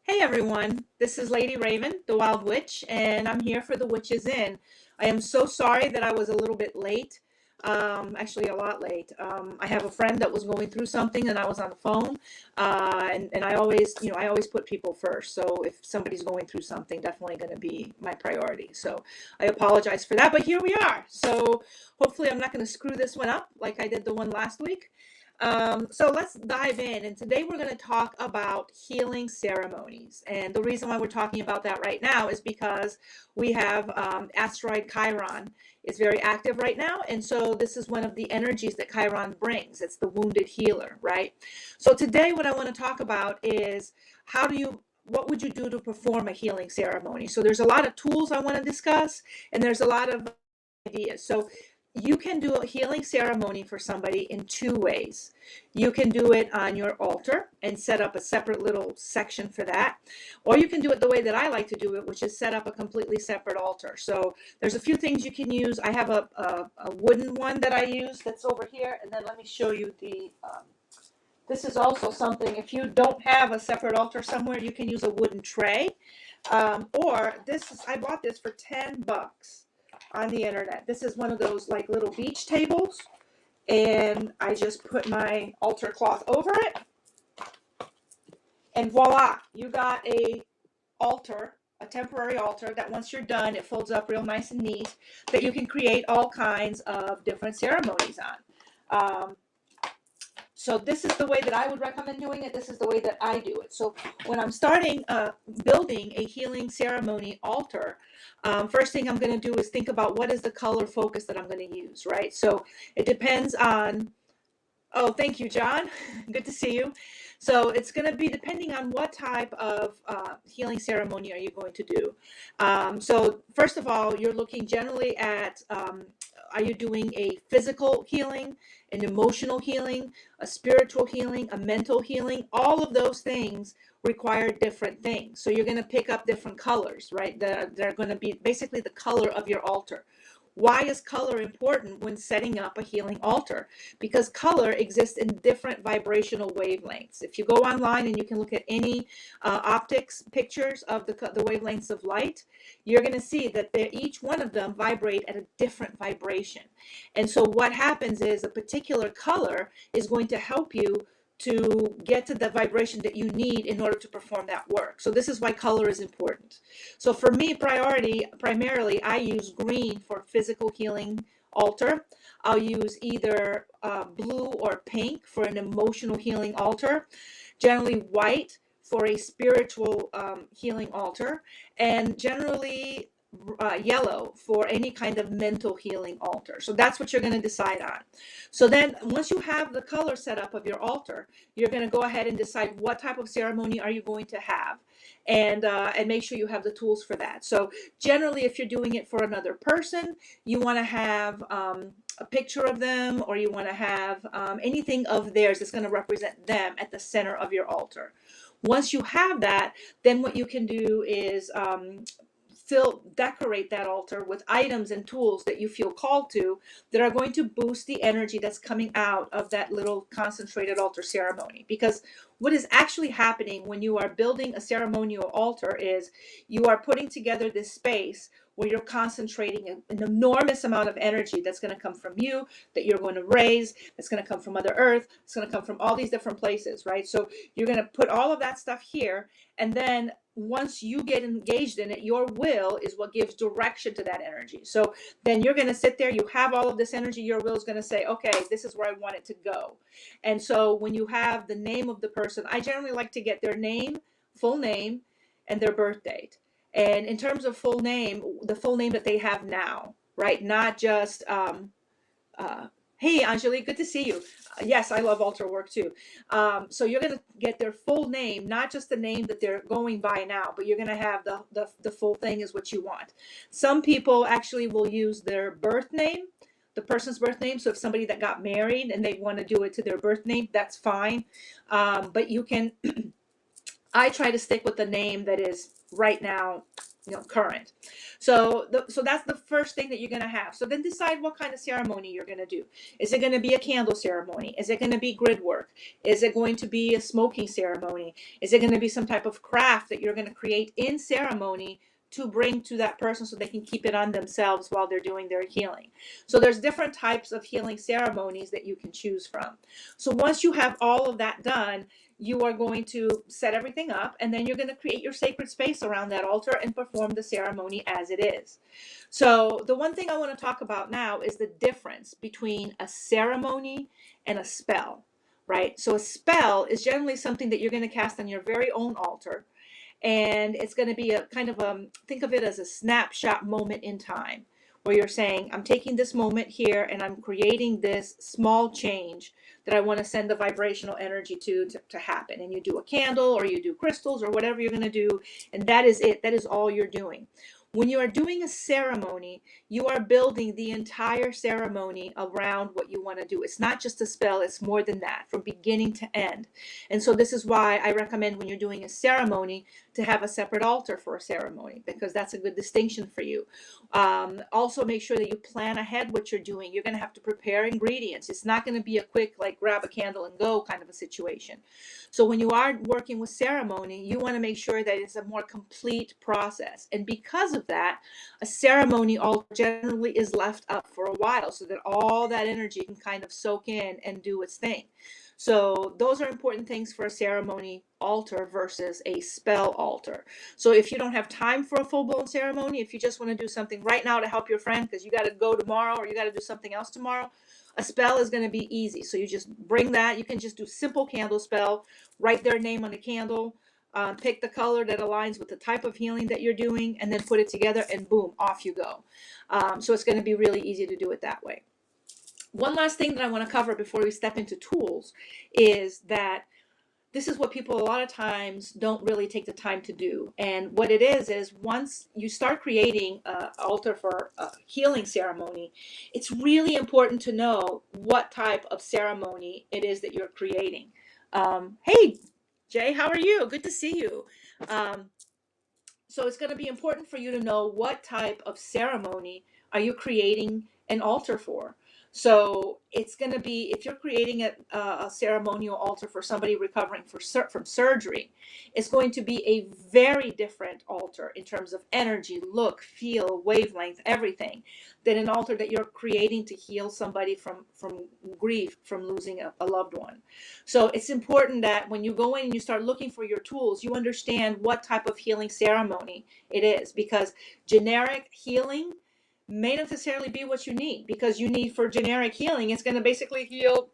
Hey everyone, this is Lady Raven, the Wild Witch, and I'm here for the Witches Inn. I am so sorry that I was a little bit late, actually a lot late. I have a friend that was going through something and I was on the phone, and I always, I always put people first. So if somebody's going through something, definitely going to be my priority. So I apologize for that, but here we are. So hopefully I'm not going to screw this one up like I did the one last week. So let's dive in. And today we're going to talk about healing ceremonies. And the reason why we're talking about that right now is because we have asteroid Chiron is very active right now. And so this is one of the energies that Chiron brings. It's the wounded healer, right? So today what I want to talk about is what would you do to perform a healing ceremony? So there's a lot of tools I want to discuss, and there's a lot of ideas. So you can do a healing ceremony for somebody in two ways. You can do it on your altar and set up a separate little section for that. Or you can do it the way that I like to do it, which is set up a completely separate altar. So there's a few things you can use. I have a wooden one that I use that's over here. And then let me show you this is also something, if you don't have a separate altar somewhere, you can use a wooden tray. I bought this for $10 on the internet. This is one of those like little beach tables, and I just put my altar cloth over it, and voila, you got a temporary altar that once you're done, it folds up real nice and neat, that you can create all kinds of different ceremonies on. So this is the way that I would recommend doing it. This is the way that I do it. So when I'm starting building a healing ceremony altar, first thing I'm going to do is think about what is the color focus that I'm going to use, right? So it depends on, oh, thank you, John. Good to see you. So it's going to be depending on what type of healing ceremony are you going to do. So first of all, you're looking generally at, are you doing a physical healing, an emotional healing, a spiritual healing, a mental healing? All of those things require different things. So you're going to pick up different colors, right? They're going to be basically the color of your altar. Why is color important when setting up a healing altar? Because color exists in different vibrational wavelengths. If you go online and you can look at any optics pictures of the wavelengths of light, you're going to see that each one of them vibrate at a different vibration. And so what happens is a particular color is going to help you to get to the vibration that you need in order to perform that work. So this is why color is important. So for me, primarily, I use green for physical healing altar. I'll use either blue or pink for an emotional healing altar. Generally white for a spiritual healing altar, and generally yellow for any kind of mental healing altar. So that's what you're going to decide on. So then once you have the color set up of your altar, you're going to go ahead and decide what type of ceremony are you going to have, and make sure you have the tools for that. So generally, if you're doing it for another person, you want to have a picture of them, or you want to have anything of theirs that's going to represent them at the center of your altar. Once you have that, then what you can do is decorate that altar with items and tools that you feel called to, that are going to boost the energy that's coming out of that little concentrated altar ceremony. Because what is actually happening when you are building a ceremonial altar is you are putting together this space where you're concentrating an enormous amount of energy that's going to come from you, that you're going to raise, that's going to come from Mother Earth, it's going to come from all these different places, right? So you're going to put all of that stuff here, and then once you get engaged in it, your will is what gives direction to that energy. So then you're going to sit there, you have all of this energy, your will is going to say, okay, this is where I want it to go. And so when you have the name of the person, I generally like to get their name, full name, and their birth date. And in terms of full name, the full name that they have now, right? Not just, hey, Angelique, good to see you. Yes, I love altar work too. So you're going to get their full name, not just the name that they're going by now, but you're going to have the full thing is what you want. Some people actually will use their birth name, the person's birth name. So if somebody that got married and they want to do it to their birth name, that's fine. But you can I try to stick with the name that is right now, current. So that's the first thing that you're going to have. So then decide what kind of ceremony you're going to do. Is it going to be a candle ceremony? Is it going to be grid work? Is it going to be a smoking ceremony? Is it going to be some type of craft that you're going to create in ceremony to bring to that person so they can keep it on themselves while they're doing their healing? So there's different types of healing ceremonies that you can choose from. So once you have all of that done, you are going to set everything up, and then you're going to create your sacred space around that altar and perform the ceremony as it is. So the one thing I want to talk about now is the difference between a ceremony and a spell, right? So a spell is generally something that you're going to cast on your very own altar, and it's going to be a kind of think of it as a snapshot moment in time, where you're saying, I'm taking this moment here and I'm creating this small change that I want to send the vibrational energy to happen. And you do a candle, or you do crystals, or whatever you're going to do, and that is it. That is all you're doing. When you are doing a ceremony, you are building the entire ceremony around what you want to do. It's not just a spell, it's more than that, from beginning to end. And so this is why I recommend, when you're doing a ceremony, to have a separate altar for a ceremony, because that's a good distinction for you. Also, make sure that you plan ahead what you're doing. You're going to have to prepare ingredients. It's not going to be a quick, like, grab a candle and go kind of a situation. So when you are working with ceremony, you want to make sure that it's a more complete process. And because of that, a ceremony altar generally is left up for a while so that all that energy can kind of soak in and do its thing. So those are important things for a ceremony altar versus a spell altar. So if you don't have time for a full-blown ceremony, if you just want to do something right now to help your friend because you got to go tomorrow, or you got to do something else tomorrow, a spell is going to be easy. So you just bring that. You can just do simple candle spell, write their name on the candle, pick the color that aligns with the type of healing that you're doing, and then put it together, and boom, off you go. So it's going to be really easy to do it that way. One last thing that I want to cover before we step into tools is that this is what people a lot of times don't really take the time to do. And what it is once you start creating an altar for a healing ceremony, it's really important to know what type of ceremony it is that you're creating. Hey, Jay, how are you? Good to see you. So it's going to be important for you to know what type of ceremony are you creating an altar for. So it's going to be, if you're creating a ceremonial altar for somebody recovering from surgery, it's going to be a very different altar in terms of energy, look, feel, wavelength, everything, than an altar that you're creating to heal somebody from grief, from losing a loved one. So it's important that when you go in and you start looking for your tools, you understand what type of healing ceremony it is, because generic healing may not necessarily be what you need, because you need, for generic healing, it's going to basically heal,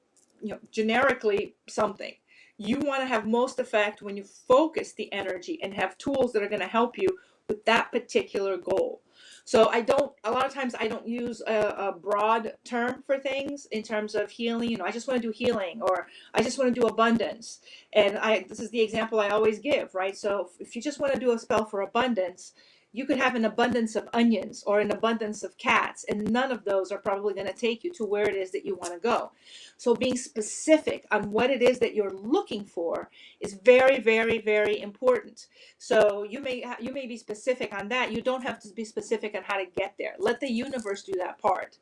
generically something. You want to have most effect when you focus the energy and have tools that are going to help you with that particular goal. So a lot of times I don't use a broad term for things in terms of healing. I just want to do healing, or I just want to do abundance. And this is the example I always give, right? So if you just want to do a spell for abundance, you could have an abundance of onions or an abundance of cats, and none of those are probably going to take you to where it is that you want to go. So being specific on what it is that you're looking for is very, very, very important. So you may be specific on that. You don't have to be specific on how to get there. Let the universe do that part.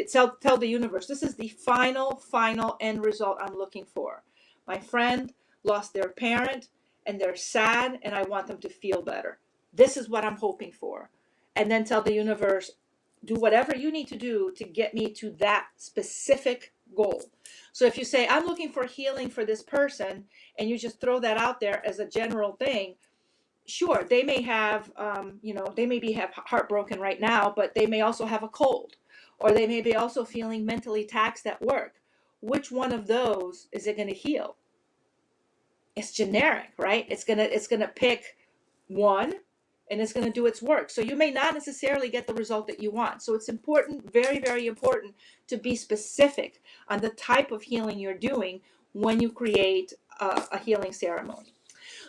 Tell the universe, this is the final end result I'm looking for. My friend lost their parent and they're sad, and I want them to feel better. This is what I'm hoping for. And then tell the universe, do whatever you need to do to get me to that specific goal. So if you say, I'm looking for healing for this person, and you just throw that out there as a general thing, sure, they may have, have heartbroken right now, but they may also have a cold, or they may be also feeling mentally taxed at work. Which one of those is it going to heal? It's generic, right? It's gonna pick one, and it's going to do its work. So you may not necessarily get the result that you want. So it's important, very, very important, to be specific on the type of healing you're doing when you create a healing ceremony.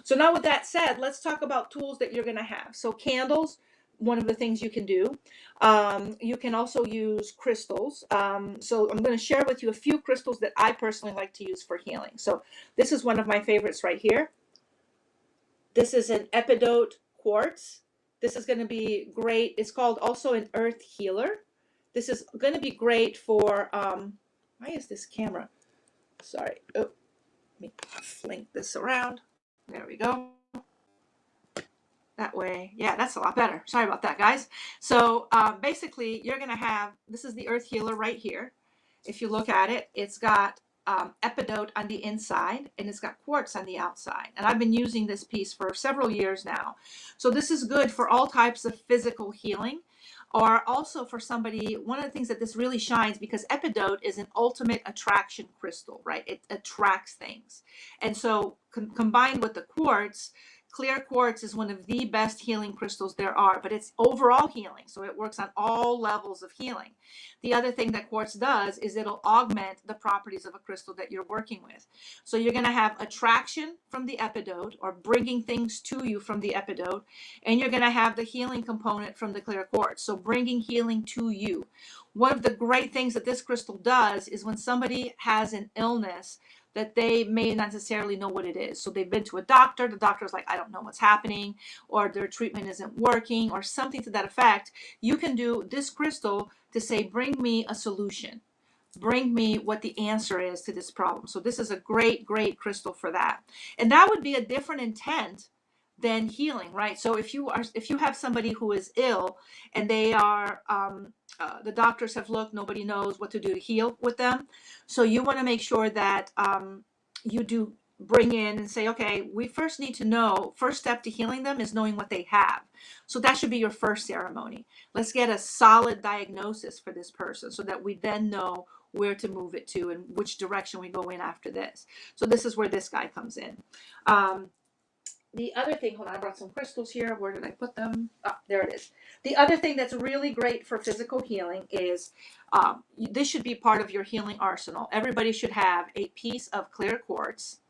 So now, with that said, let's talk about tools that you're going to have. So candles, one of the things you can do. You can also use crystals. So I'm going to share with you a few crystals that I personally like to use for healing. So this is one of my favorites right here. This is an epidote quartz. This is going to be great. It's called also an earth healer. This is going to be great for, why is this camera? Sorry. Oh, let me fling this around. There we go. That way, yeah, that's a lot better. Sorry about that, guys. So basically, you're going to have, this is the earth healer right here. If you look at it, it's got epidote on the inside and it's got quartz on the outside. And I've been using this piece for several years now. So this is good for all types of physical healing, or also for somebody. One of the things that this really shines, because epidote is an ultimate attraction crystal, right? It attracts things. And so combined with the quartz, clear quartz is one of the best healing crystals there are, but it's overall healing. So it works on all levels of healing. The other thing that quartz does is it'll augment the properties of a crystal that you're working with. So you're going to have attraction from the epidote, or bringing things to you from the epidote, and you're going to have the healing component from the clear quartz. So bringing healing to you. One of the great things that this crystal does is when somebody has an illness that they may not necessarily know what it is. So they've been to a doctor, the doctor's like, I don't know what's happening, or their treatment isn't working, or something to that effect. You can do this crystal to say, bring me a solution. Bring me what the answer is to this problem. So this is a great, great crystal for that. And that would be a different intent than healing, right? So if you have somebody who is ill and they are, the doctors have looked, nobody knows what to do to heal with them. So you want to make sure that you do bring in and say, okay, we first need to know, first step to healing them is knowing what they have. So that should be your first ceremony. Let's get a solid diagnosis for this person so that we then know where to move it to and which direction we go in after this. So this is where this guy comes in. The other thing, hold on, I brought some crystals here. Where did I put them? Ah, there it is. The other thing that's really great for physical healing is this should be part of your healing arsenal. Everybody should have a piece of clear quartz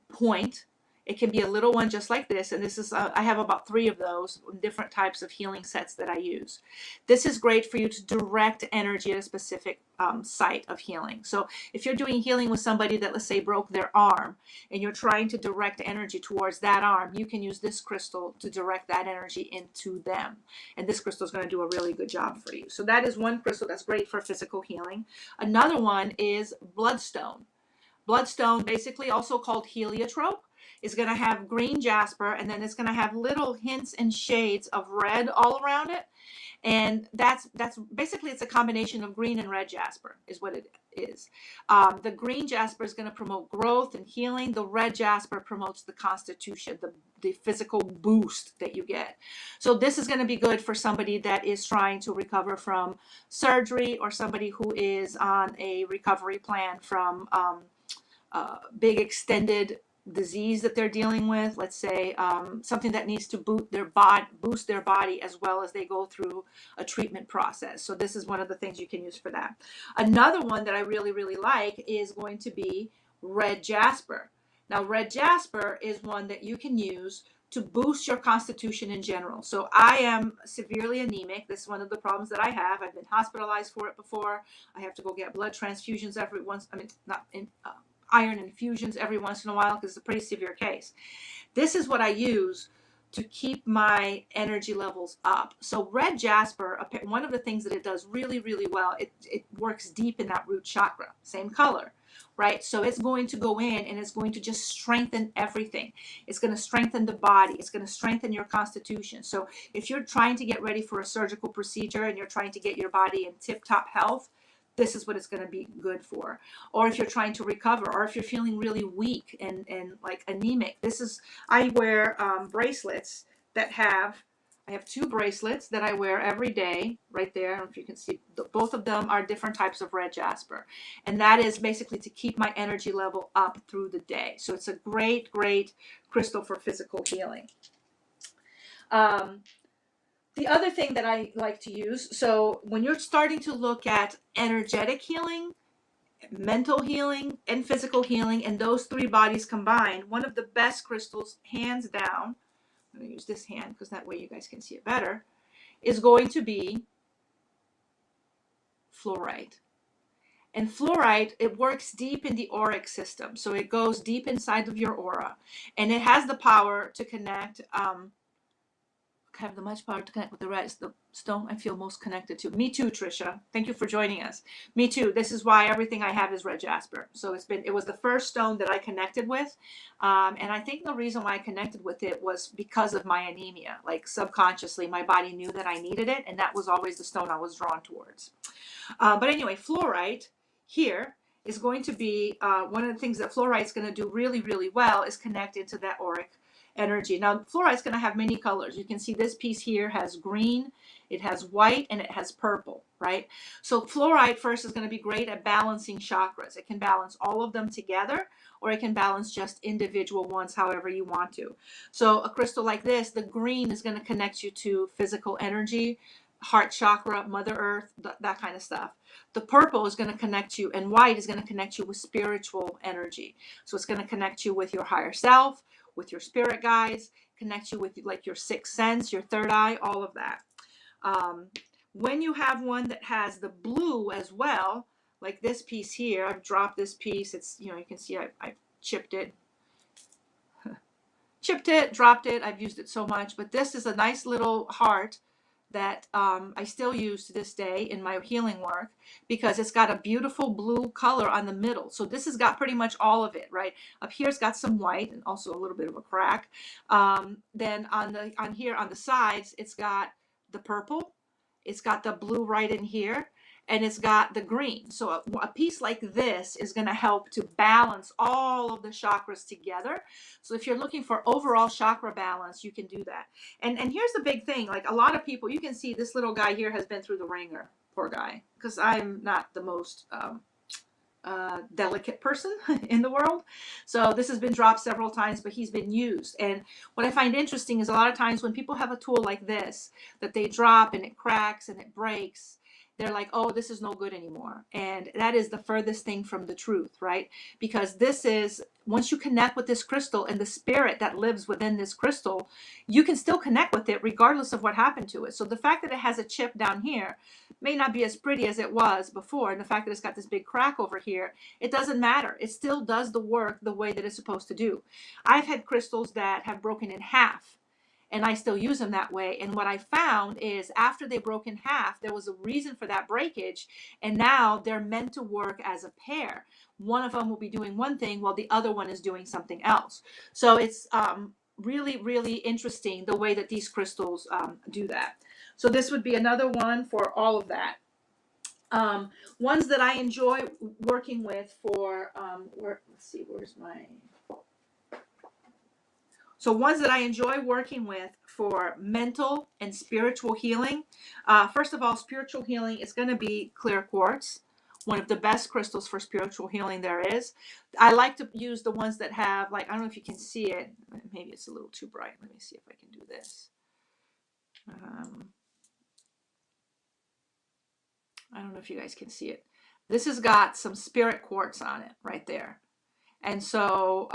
point. It can be a little one just like this, and this is I have about 3 of those different types of healing sets that I use. This is great for you to direct energy at a specific site of healing. So if you're doing healing with somebody that, let's say, broke their arm, and you're trying to direct energy towards that arm, you can use this crystal to direct that energy into them, and this crystal is going to do a really good job for you. So that is one crystal that's great for physical healing. Another one is bloodstone. Bloodstone, basically also called heliotrope, is going to have green jasper, and then it's going to have little hints and shades of red all around it. And that's basically, it's a combination of green and red jasper is what it is. The green jasper is going to promote growth and healing. The red jasper promotes the constitution, the physical boost that you get. So this is going to be good for somebody that is trying to recover from surgery, or somebody who is on a recovery plan from big extended disease that they're dealing with. Let's say something that needs to boost their body as well as they go through a treatment process. So this is one of the things you can use for that. Another one that I really, really like is going to be red jasper. Now, red jasper is one that you can use to boost your constitution in general. So I am severely anemic. This is one of the problems that I have. I've been hospitalized for it before. I have to go get blood transfusions every once, I mean, not in, iron infusions every once in a while, because it's a pretty severe case. This is what I use to keep my energy levels up. So red jasper, one of the things that it does really, really well, it works deep in that root chakra, same color, right? So it's going to go in and it's going to just strengthen everything. It's going to strengthen the body. It's going to strengthen your constitution. So if you're trying to get ready for a surgical procedure and you're trying to get your body in tip-top health, this is what it's going to be good for. Or if you're trying to recover, or if you're feeling really weak and like anemic, I wear bracelets that I have 2 bracelets that I wear every day right there. I don't know if you can see, both of them are different types of red jasper. And that is basically to keep my energy level up through the day. So it's a great, great crystal for physical healing. The other thing that I like to use, so when you're starting to look at energetic healing, mental healing, and physical healing, and those 3 bodies combined, one of the best crystals, hands down, I'm going to use this hand because that way you guys can see it better, is going to be fluorite. And fluorite, it works deep in the auric system. So it goes deep inside of your aura. And it has the power to connect, have the much power to connect with the rest. The stone I feel most connected to. Me too, Trisha. Thank you for joining us. Me too. This is why everything I have is red jasper. So it was the first stone that I connected with. And I think the reason why I connected with it was because of my anemia. Like subconsciously, my body knew that I needed it. And that was always the stone I was drawn towards. But anyway, fluorite here is going to be one of the things that fluorite is going to do really, really well is connect into that auric energy. Now, fluorite is going to have many colors. You can see this piece here has green, it has white, and it has purple, right? So fluorite first is going to be great at balancing chakras. It can balance all of them together, or it can balance just individual ones however you want to. So a crystal like this, the green is going to connect you to physical energy, heart chakra, Mother Earth, that kind of stuff. The purple is going to connect you, and white is going to connect you with spiritual energy. So it's going to connect you with your higher self, with your spirit guides, connect you with like your sixth sense, your third eye, all of that. When you have one that has the blue as well, like this piece here, I've dropped this piece. It's, you can see I chipped it. Chipped it, dropped it. I've used it so much, but this is a nice little heart that I still use to this day in my healing work because it's got a beautiful blue color on the middle. So this has got pretty much all of it, right? Up here it's got some white and also a little bit of a crack. Then on here on the sides, it's got the purple, it's got the blue right in here, and it's got the green. So a piece like this is going to help to balance all of the chakras together. So if you're looking for overall chakra balance, you can do that. And here's the big thing, like a lot of people, you can see this little guy here has been through the ringer, poor guy, because I'm not the most delicate person in the world. So this has been dropped several times, but he's been used. And what I find interesting is a lot of times when people have a tool like this that they drop and it cracks and it breaks, they're like, oh, this is no good anymore. And that is the furthest thing from the truth, right? Because this is, once you connect with this crystal and the spirit that lives within this crystal, you can still connect with it regardless of what happened to it. So the fact that it has a chip down here may not be as pretty as it was before. And the fact that it's got this big crack over here, it doesn't matter. It still does the work the way that it's supposed to do. I've had crystals that have broken in half, and I still use them that way. And what I found is after they broke in half, there was a reason for that breakage. And now they're meant to work as a pair. One of them will be doing one thing while the other one is doing something else. So it's really, really interesting the way that these crystals do that. So this would be another one for all of that. Ones that I enjoy working with for, let's see, where's my... So ones that I enjoy working with for mental and spiritual healing. First of all, spiritual healing is going to be clear quartz, one of the best crystals for spiritual healing there is. I like to use the ones that have, like, I don't know if you can see it. Maybe it's a little too bright. Let me see if I can do this. I don't know if you guys can see it. This has got some spirit quartz on it right there. And so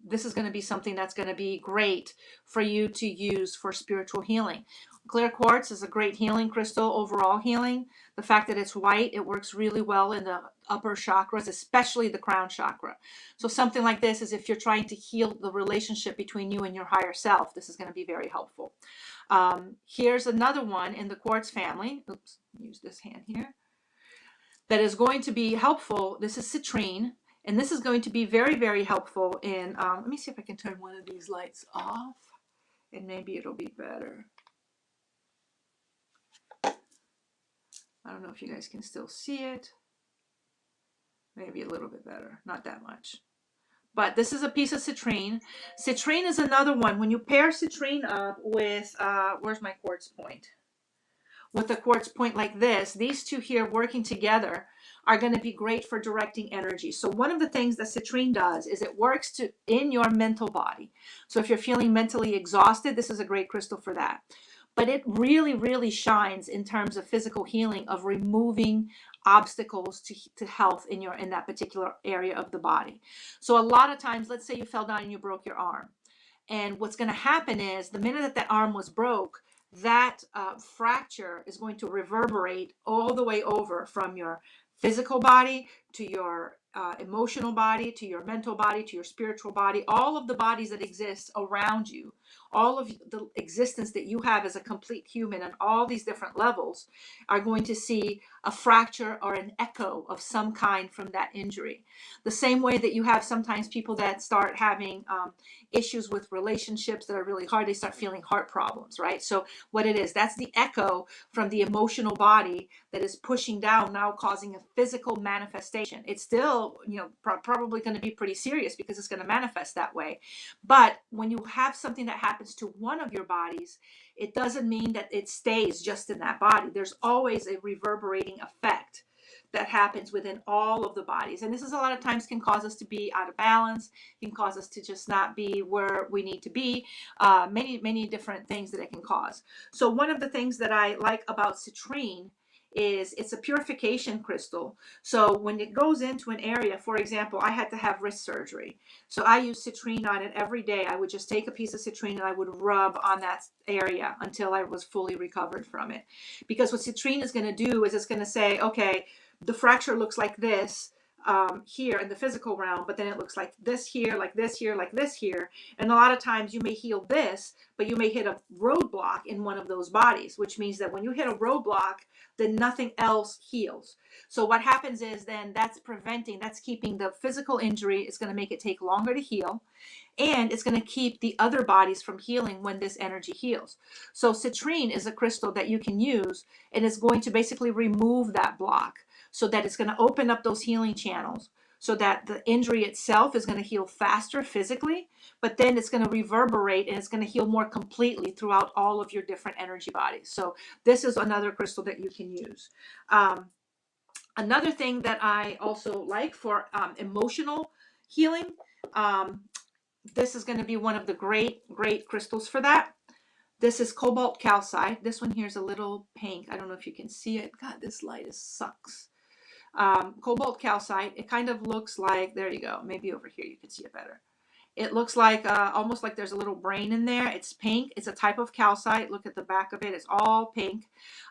this is going to be something that's going to be great for you to use for spiritual healing. Clear quartz is a great healing crystal, overall healing. The fact that it's white, it works really well in the upper chakras, especially the crown chakra. So something like this is if you're trying to heal the relationship between you and your higher self, this is going to be very helpful. Here's another one in the quartz family. Oops, use this hand here. That is going to be helpful. This is citrine. And this is going to be very, very helpful in, let me see if I can turn one of these lights off and maybe it'll be better. I don't know if you guys can still see it. Maybe a little bit better, not that much. But this is a piece of citrine. Citrine is another one. When you pair citrine up with, where's my quartz point? With a quartz point like this, these two here working together are going to be great for directing energy. So one of the things that citrine does is it works in your mental body. So if you're feeling mentally exhausted, this is a great crystal for that. But it really, really shines in terms of physical healing, of removing obstacles to health in that particular area of the body. So a lot of times, let's say you fell down and you broke your arm. And what's going to happen is the minute that arm was broke, that fracture is going to reverberate all the way over from your physical body, to your emotional body, to your mental body, to your spiritual body, all of the bodies that exist around you, all of the existence that you have as a complete human and all these different levels are going to see a fracture or an echo of some kind from that injury. The same way that you have sometimes people that start having issues with relationships that are really hard, they start feeling heart problems, right? So what it is, that's the echo from the emotional body that is pushing down, now causing a physical manifestation. It's still, probably going to be pretty serious because it's going to manifest that way. But when you have something that happens to one of your bodies, it doesn't mean that it stays just in that body. There's always a reverberating effect that happens within all of the bodies. And this is a lot of times can cause us to be out of balance, can cause us to just not be where we need to be, many different things that it can cause. So one of the things that I like about citrine is it's a purification crystal. So when it goes into an area, for example, I had to have wrist surgery. So I use citrine on it every day. I would just take a piece of citrine and I would rub on that area until I was fully recovered from it. Because what citrine is going to do is it's going to say, okay, the fracture looks like this here in the physical realm, but then it looks like this here, like this here, like this here. And a lot of times you may heal this, but you may hit a roadblock in one of those bodies, which means that when you hit a roadblock, then nothing else heals. So what happens is then that's keeping the physical injury. It's going to make it take longer to heal. And it's going to keep the other bodies from healing when this energy heals. So citrine is a crystal that you can use, and it's going to basically remove that block so that it's going to open up those healing channels so that the injury itself is going to heal faster physically, but then it's going to reverberate and it's going to heal more completely throughout all of your different energy bodies. So this is another crystal that you can use. Another thing that I also like for emotional healing, this is going to be one of the great crystals for that. This is cobalt calcite. This one here is a little pink. I don't know if you can see it. God, this light sucks. Cobalt calcite. It kind of looks like, there you go. Maybe over here you can see it better. It looks like almost like there's a little brain in there. It's pink. It's a type of calcite. Look at the back of it. It's all pink.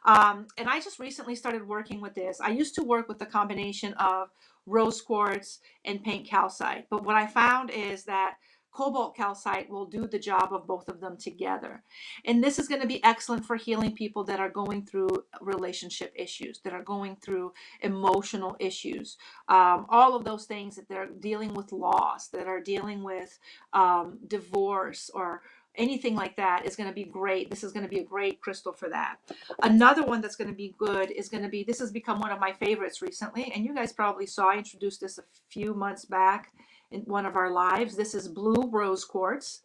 And I just recently started working with this. I used to work with the combination of rose quartz and pink calcite. But what I found is that cobalt calcite will do the job of both of them together. And this is going to be excellent for healing people that are going through relationship issues, that are going through emotional issues, all of those things that they're dealing with loss, that are dealing with divorce or anything like that is going to be great. This is going to be a great crystal for that. Another one that's going to be good is going to be, this has become one of my favorites recently, and you guys probably saw, I introduced this a few months back in one of our lives. This is blue rose quartz.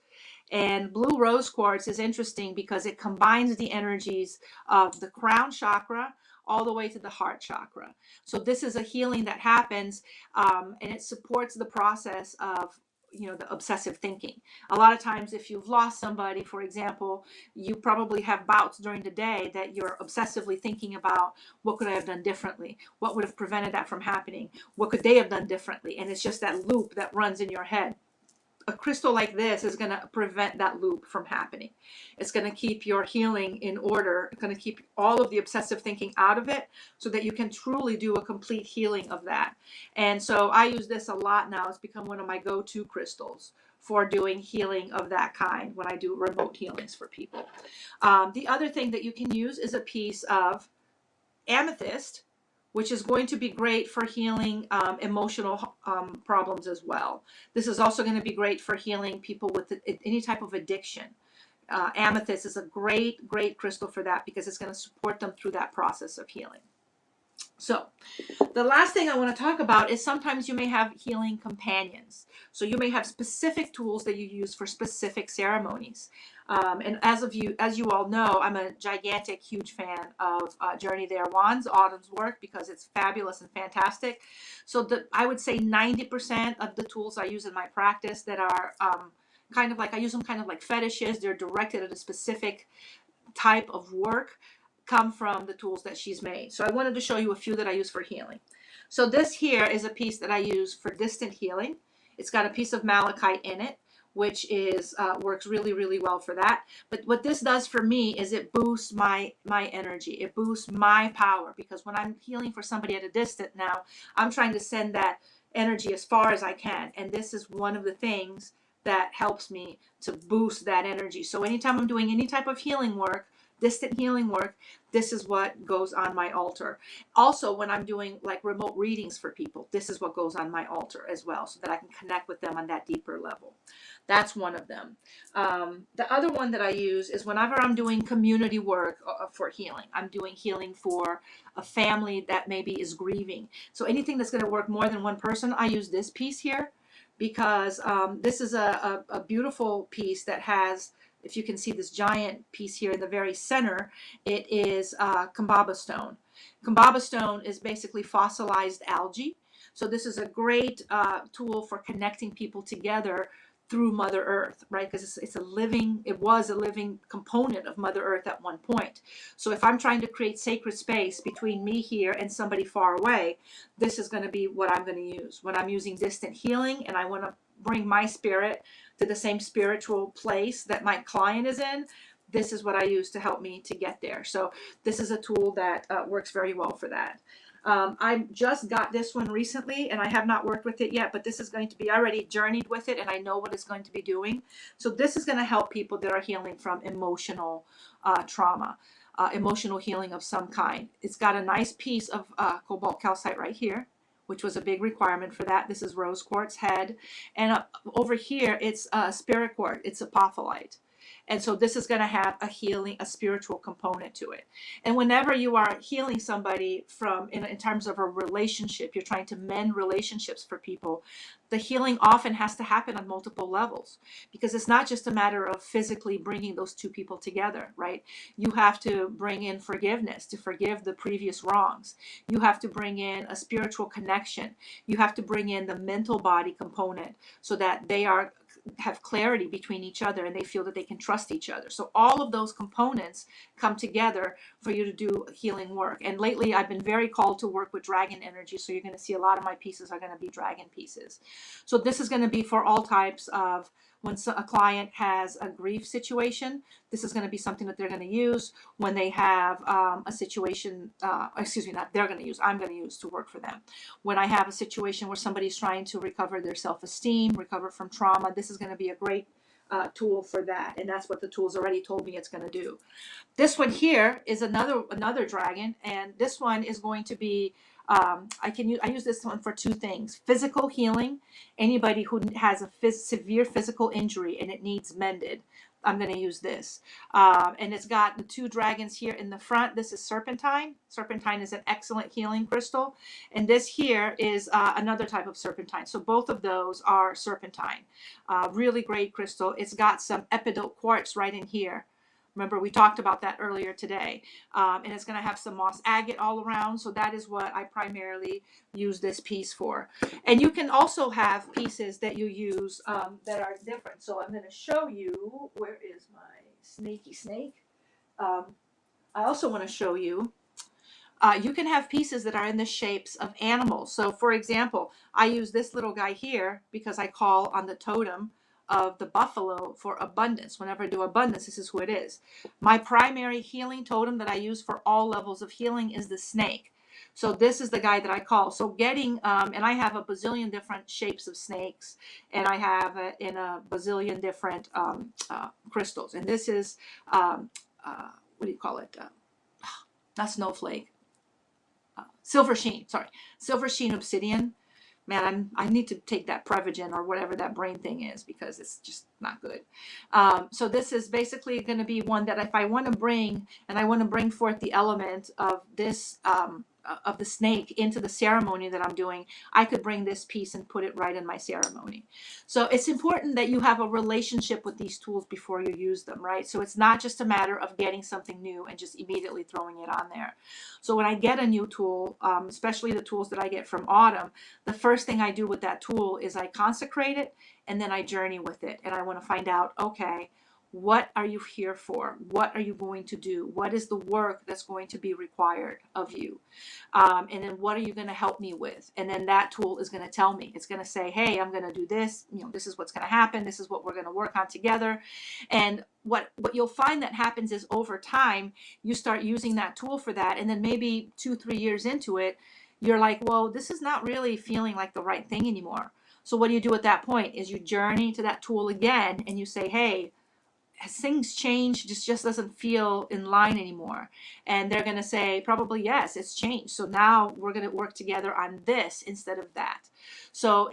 And blue rose quartz is interesting because it combines the energies of the crown chakra all the way to the heart chakra. So this is a healing that happens and it supports the process of the obsessive thinking. A lot of times if you've lost somebody, for example, you probably have bouts during the day that you're obsessively thinking about what could I have done differently? What would have prevented that from happening? What could they have done differently? And it's just that loop that runs in your head. A crystal like this is going to prevent that loop from happening. It's going to keep your healing in order. It's going to keep all of the obsessive thinking out of it so that you can truly do a complete healing of that. And so I use this a lot now. It's become one of my go-to crystals for doing healing of that kind when I do remote healings for people. The other thing that you can use is a piece of amethyst, which is going to be great for healing emotional problems as well. This is also going to be great for healing people with any type of addiction. Amethyst is a great crystal for that because it's going to support them through that process of healing. So the last thing I want to talk about is sometimes you may have healing companions. So you may have specific tools that you use for specific ceremonies. And as you all know, I'm a gigantic, huge fan of Journey There Wands, Autumn's work, because it's fabulous and fantastic. So I would say 90% of the tools I use in my practice that are kind of like, I use them kind of like fetishes. They're directed at a specific type of work, come from the tools that she's made. So I wanted to show you a few that I use for healing. So this here is a piece that I use for distant healing. It's got a piece of malachite in it, which is works really, really well for that. But what this does for me is it boosts my energy. It boosts my power, because when I'm healing for somebody at a distance now, I'm trying to send that energy as far as I can. And this is one of the things that helps me to boost that energy. So anytime I'm doing any type of healing work, distant healing work, this is what goes on my altar. Also, when I'm doing like remote readings for people, this is what goes on my altar as well, so that I can connect with them on that deeper level. That's one of them. The other one that I use is whenever I'm doing community work for healing. I'm doing healing for a family that maybe is grieving. So anything that's going to work more than one person, I use this piece here, because this is a beautiful piece that has, if you can see this giant piece here in the very center, it is Kambaba stone. Kambaba stone is basically fossilized algae. So this is a great tool for connecting people together through Mother Earth, right? Because it was a living component of Mother Earth at one point. So if I'm trying to create sacred space between me here and somebody far away, this is going to be what I'm going to use. When I'm using distant healing and I want to bring my spirit to the same spiritual place that my client is in, this is what I use to help me to get there. So this is a tool that works very well for that. I just got this one recently and I have not worked with it yet, but this is going to be, I already journeyed with it and I know what it's going to be doing. So this is going to help people that are healing from emotional trauma, emotional healing of some kind. It's got a nice piece of cobalt calcite right here, which was a big requirement for that. This is rose quartz head. And over here, it's spirit quartz. It's apophyllite. And so this is going to have a healing, a spiritual component to it. And whenever you are healing somebody from, in terms of a relationship, you're trying to mend relationships for people, the healing often has to happen on multiple levels, because it's not just a matter of physically bringing those two people together, right? You have to bring in forgiveness to forgive the previous wrongs. You have to bring in a spiritual connection. You have to bring in the mental body component so that they have clarity between each other and they feel that they can trust each other. So all of those components come together for you to do healing work. And lately I've been very called to work with dragon energy. So you're going to see a lot of my pieces are going to be dragon pieces. So this is going to be for all types of, when a client has a grief situation, this is going to be something that they're going to use. When they have a situation, excuse me, not they're going to use, I'm going to use to work for them. When I have a situation where somebody's trying to recover their self-esteem, recover from trauma, this is going to be a great tool for that. And that's what the tool's already told me it's going to do. This one here is another dragon, and this one is going to be, I use this one for two things: physical healing. Anybody who has a severe physical injury and it needs mended, I'm going to use this. And it's got the two dragons here in the front. This is serpentine. Serpentine is an excellent healing crystal. And this here is another type of serpentine. So both of those are serpentine. Really great crystal. It's got some epidote quartz right in here. Remember, we talked about that earlier today. And it's going to have some moss agate all around. So that is what I primarily use this piece for. And you can also have pieces that you use that are different. So I'm going to show you, where is my snaky snake? I also want to show you, you can have pieces that are in the shapes of animals. So for example, I use this little guy here because I call on the totem of the buffalo for abundance. Whenever I do abundance, this is who it is. My primary healing totem that I use for all levels of healing is the snake. So this is the guy that I call. So getting, and I have a bazillion different shapes of snakes, and I have in a bazillion different crystals. And this is, what do you call it? Not snowflake. Silver sheen, sorry. Silver sheen obsidian. Man, I need to take that Prevagen or whatever that brain thing is, because it's just not good. So this is basically going to be one that if I want to bring, and I want to bring forth the element of this, of the snake into the ceremony that I'm doing, I could bring this piece and put it right in my ceremony. So it's important that you have a relationship with these tools before you use them, right? So it's not just a matter of getting something new and just immediately throwing it on there. So when I get a new tool, especially the tools that I get from Autumn, the first thing I do with that tool is I consecrate it and then I journey with it. And I want to find out, okay, What are you here for? What are you going to do? What is the work that's going to be required of you? And then what are you going to help me with? And then that tool is going to tell me. It's going to say, hey, I'm going to do this. This is what's going to happen. This is what we're going to work on together. And what you'll find that happens is over time, you start using that tool for that. And then maybe 2-3 years into it, you're like, well, this is not really feeling like the right thing anymore. So what do you do at that point is you journey to that tool again and you say, hey, has things changed? Just doesn't feel in line anymore. And they're going to say, probably, yes, it's changed. So now we're going to work together on this instead of that. So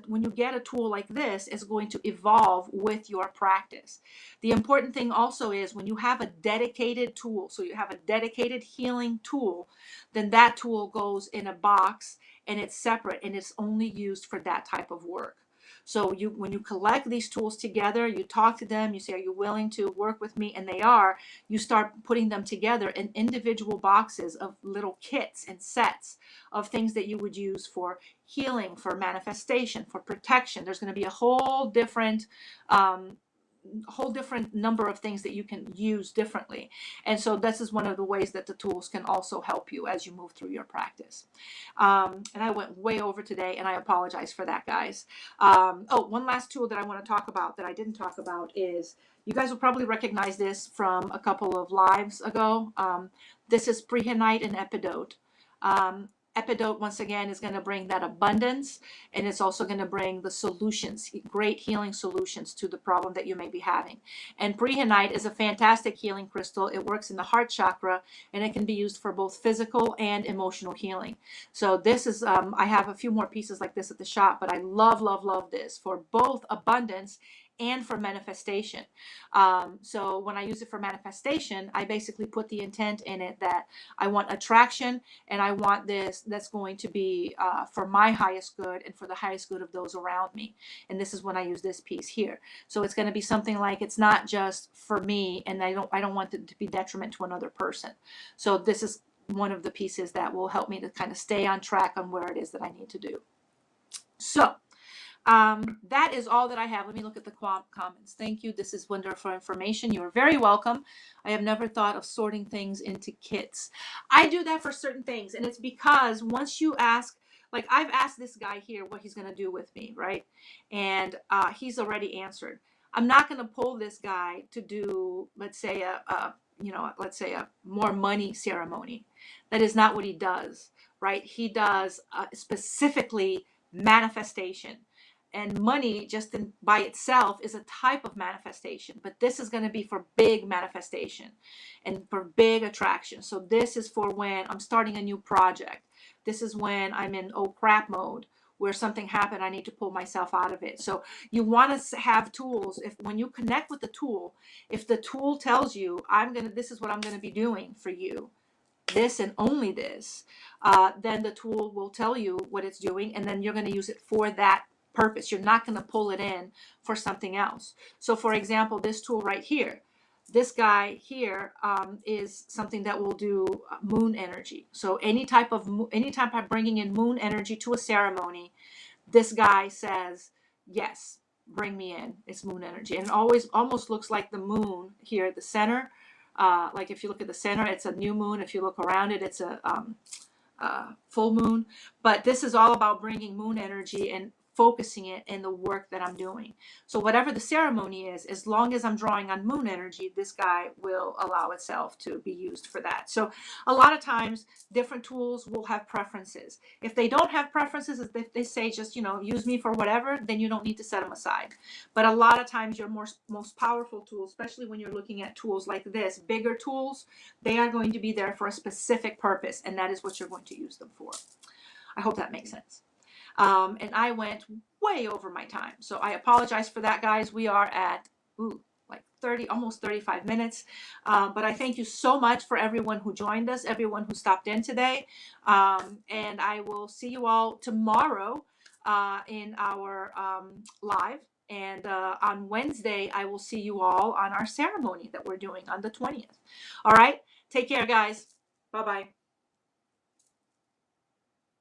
when you get a tool like this, it's going to evolve with your practice. The important thing also is when you have a dedicated tool, so you have a dedicated healing tool, then that tool goes in a box and it's separate and it's only used for that type of work. So when you collect these tools together, you talk to them, you say, are you willing to work with me? And they are, you start putting them together in individual boxes of little kits and sets of things that you would use for healing, for manifestation, for protection. There's going to be a whole different number of things that you can use differently. And so this is one of the ways that the tools can also help you as you move through your practice. And I went way over today and I apologize for that, guys. One last tool that I want to talk about that I didn't talk about is, you guys will probably recognize this from a couple of lives ago. This is prehenite and epidote. Epidote, once again, is going to bring that abundance, and it's also going to bring the solutions, great healing solutions to the problem that you may be having. And prehenite is a fantastic healing crystal. It works in the heart chakra, and it can be used for both physical and emotional healing. So this is, I have a few more pieces like this at the shop, but I love, love, love this for both abundance and for manifestation. So when I use it for manifestation, I basically put the intent in it that I want attraction, and I want this that's going to be for my highest good and for the highest good of those around me. And this is when I use this piece here. So it's going to be something like, it's not just for me, and I don't want it to be detriment to another person. So this is one of the pieces that will help me to kind of stay on track on where it is that I need to do. So that is all that I have. Let me look at the comments. Thank you. This is wonderful information. You're very welcome. I have never thought of sorting things into kits. I do that for certain things. And it's because once you ask, like I've asked this guy here what he's going to do with me, right? And he's already answered. I'm not going to pull this guy to do, let's say, a more money ceremony. That is not what he does, right? He does specifically manifestation. And money just by itself is a type of manifestation, but this is going to be for big manifestation and for big attraction. So this is for when I'm starting a new project. This is when I'm in oh crap mode, where something happened, I need to pull myself out of it. So you want to have tools. When you connect with the tool, if the tool tells you, this is what I'm going to be doing for you, this and only this, then the tool will tell you what it's doing, and then you're going to use it for that purpose. You're not going to pull it in for something else. So for example, this tool right here, this guy here is something that will do moon energy. So anytime I'm bringing in moon energy to a ceremony, this guy says, yes, bring me in. It's moon energy. And it almost looks like the moon here at the center. Like if you look at the center, it's a new moon. If you look around it, it's a full moon. But this is all about bringing moon energy and focusing it in the work that I'm doing. So whatever the ceremony is, as long as I'm drawing on moon energy, this guy will allow itself to be used for that. So a lot of times different tools will have preferences. If they don't have preferences, if they say just, use me for whatever, then you don't need to set them aside. But a lot of times your most powerful tools, especially when you're looking at tools like this, bigger tools, they are going to be there for a specific purpose, and that is what you're going to use them for. I hope that makes sense. And I went way over my time. So I apologize for that, guys. We are at like 30, almost 35 minutes. But I thank you so much for everyone who joined us, everyone who stopped in today. And I will see you all tomorrow in our live. And on Wednesday, I will see you all on our ceremony that we're doing on the 20th. All right. Take care, guys. Bye-bye.